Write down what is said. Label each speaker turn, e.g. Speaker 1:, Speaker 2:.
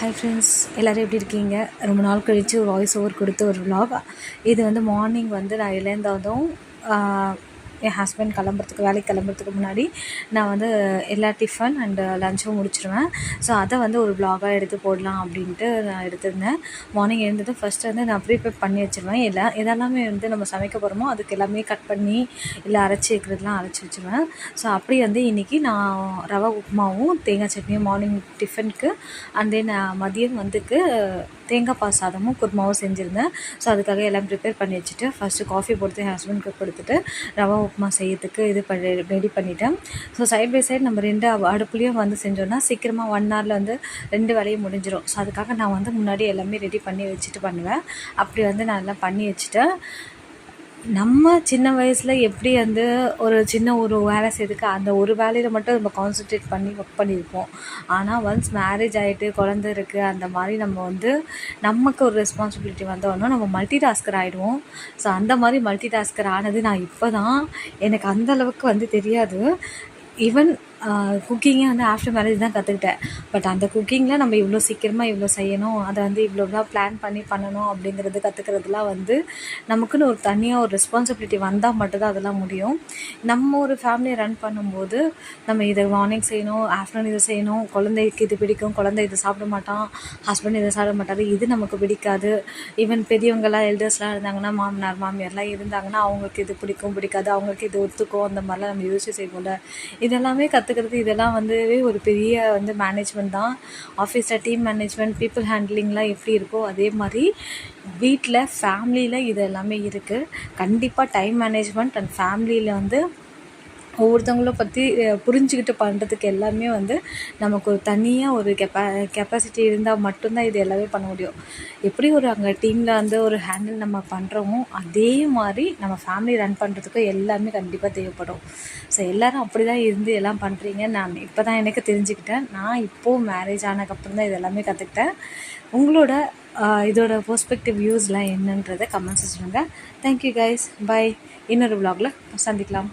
Speaker 1: Hi friends, எல்லோரும் எப்படி இருக்கீங்க? ரொம்ப நாள் கழித்து ஒரு வாய்ஸ் ஓவர் கொடுத்து ஒரு vlog. இது வந்து மார்னிங் வந்து நான் எழுந்ததும் என் ஹஸ்பண்ட் வேலைக்கு கிளம்புறதுக்கு முன்னாடி நான் வந்து எல்லா டிஃபன் அண்டு லஞ்சும் முடிச்சிடுவேன். ஸோ அதை வந்து ஒரு vlog-ஆக எடுத்து போடலாம் அப்படின்ட்டு நான் எடுத்திருந்தேன். மார்னிங் எழுந்ததும் ஃபஸ்ட்டு வந்து நான் ப்ரீப்பேர் பண்ணி வச்சுருவேன். எதெல்லாமே வந்து நம்ம சமைக்க போகிறோமோ அதுக்கு எல்லாமே கட் பண்ணி இல்லை அரைச்சி வைக்கிறதுலாம் அரைச்சி வச்சுருவேன். ஸோ அப்படி வந்து இன்றைக்கி நான் ரவா உப்புமாவும் தேங்காய் சட்னியும் மார்னிங் டிஃபனுக்கு அண்ட் தென் மதியம் வந்துக்கு தேங்காய் பால் சாதமும் குருமாவும் செஞ்சுருந்தேன். ஸோ அதுக்காக எல்லாம் ப்ரிப்பேர் பண்ணி வச்சுட்டு ஃபஸ்ட்டு காஃபி போட்டு என் ஹஸ்பண்டுக்கு கொடுத்துட்டு ரவா உப்புமா செய்யறதுக்கு ரெடி பண்ணிட்டேன். ஸோ சைட் பை சைடு நம்ம 2 அடுப்புலேயும் வந்து செஞ்சோன்னா சீக்கிரமாக 1 ஹவரில் வந்து 2 வேலையும் முடிஞ்சிடும். ஸோ அதுக்காக நான் வந்து முன்னாடி எல்லாமே ரெடி பண்ணி வச்சுட்டு பண்ணுவேன். அப்படி வந்து நான் எல்லாம் பண்ணி வச்சுட்டேன். நம்ம சின்ன வயசில் எப்படி வந்து ஒரு வேலை செய்யறதுக்கு அந்த ஒரு வேலையில் மட்டும் நம்ம கான்சன்ட்ரேட் பண்ணி ஒர்க் பண்ணியிருப்போம். ஆனால் ஒன்ஸ் மேரேஜ் ஆகிட்டு குழந்தை இருக்குது அந்த மாதிரி நம்ம வந்து நமக்கு ஒரு ரெஸ்பான்சிபிலிட்டி வந்தோன்னா நம்ம மல்டி டாஸ்கர் ஆகிடுவோம். ஸோ அந்த மாதிரி மல்டி டாஸ்கர் ஆனது நான் இப்போ தான். எனக்கு அந்தளவுக்கு வந்து தெரியாது. ஈவன் குக்கிங்கே வந்து ஆஃப்டர் மேரேஜ் தான் கற்றுக்கிட்டேன். பட் அந்த குக்கிங்கில் நம்ம இவ்வளோ சீக்கிரமாக இவ்வளோ செய்யணும், அதை வந்து இவ்வளோ தான் பிளான் பண்ணி பண்ணணும் அப்படிங்கிறது கற்றுக்கிறதுலாம் வந்து நமக்குன்னு ஒரு தனியாக ஒரு ரெஸ்பான்சிபிலிட்டி வந்தால் மட்டும்தான் அதெல்லாம் முடியும். நம்ம ஒரு ஃபேமிலியை ரன் பண்ணும்போது நம்ம இதை மார்னிங் செய்யணும், ஆஃப்டர்நூன் இதை செய்யணும், குழந்தைக்கு இது பிடிக்கும், குழந்தை இதை சாப்பிட மாட்டான், ஹஸ்பண்ட் இதை சாப்பிட மாட்டார், இது நமக்கு பிடிக்காது. ஈவன் பெரியவங்களாம் எல்டர்ஸ்லாம் இருந்தாங்கன்னா, மாமனார் மாமியார்லாம் இருந்தாங்கன்னா அவங்களுக்கு இது பிடிக்கும் பிடிக்காது, அவங்களுக்கு இது ஒத்துக்கும், அந்த மாதிரிலாம் நம்ம யோசிச்சு செய்வோம்ல. இதெல்லாமே இதெல்லாம் வந்து ஒரு பெரிய வந்து மேனேஜ்மெண்ட் தான். ஆஃபீஸில் டீம் மேனேஜ்மெண்ட், பீப்புள் ஹேண்ட்லிங்லாம் எப்படி இருக்கோ அதே மாதிரி வீட்டில் ஃபேமிலியில் இது எல்லாமே இருக்குது. கண்டிப்பாக டைம் மேனேஜ்மெண்ட் அண்ட் ஃபேமிலியில் வந்து ஒவ்வொருத்தவங்கள பற்றி புரிஞ்சுக்கிட்டு பண்ணுறதுக்கு எல்லாமே வந்து நமக்கு ஒரு தனியாக ஒரு கெப்பாசிட்டி இருந்தால் மட்டும்தான் இது எல்லாமே பண்ண முடியும். எப்படி அங்கே டீமில் வந்து ஒரு ஹேண்டில் நம்ம பண்ணுறோமோ அதே மாதிரி நம்ம ஃபேமிலி ரன் பண்ணுறதுக்கு எல்லாமே கண்டிப்பாக தேவைப்படும். ஸோ எல்லோரும் அப்படி தான் இருந்து எல்லாம் பண்ணுறீங்கன்னு நான் இப்போ தான் எனக்கு தெரிஞ்சுக்கிட்டேன். நான் இப்போது மேரேஜ் ஆனதுக்கப்புறம் தான் இது எல்லாமே கற்றுக்கிட்டேன். உங்களோட இதோட பெர்ஸ்பெக்டிவ் வியூஸ்லாம் என்னன்றதை கமெண்ட்ஸ் சொல்லுங்கள். Thank you guys, bye. இன்னொரு vlogல சந்திக்கலாம்.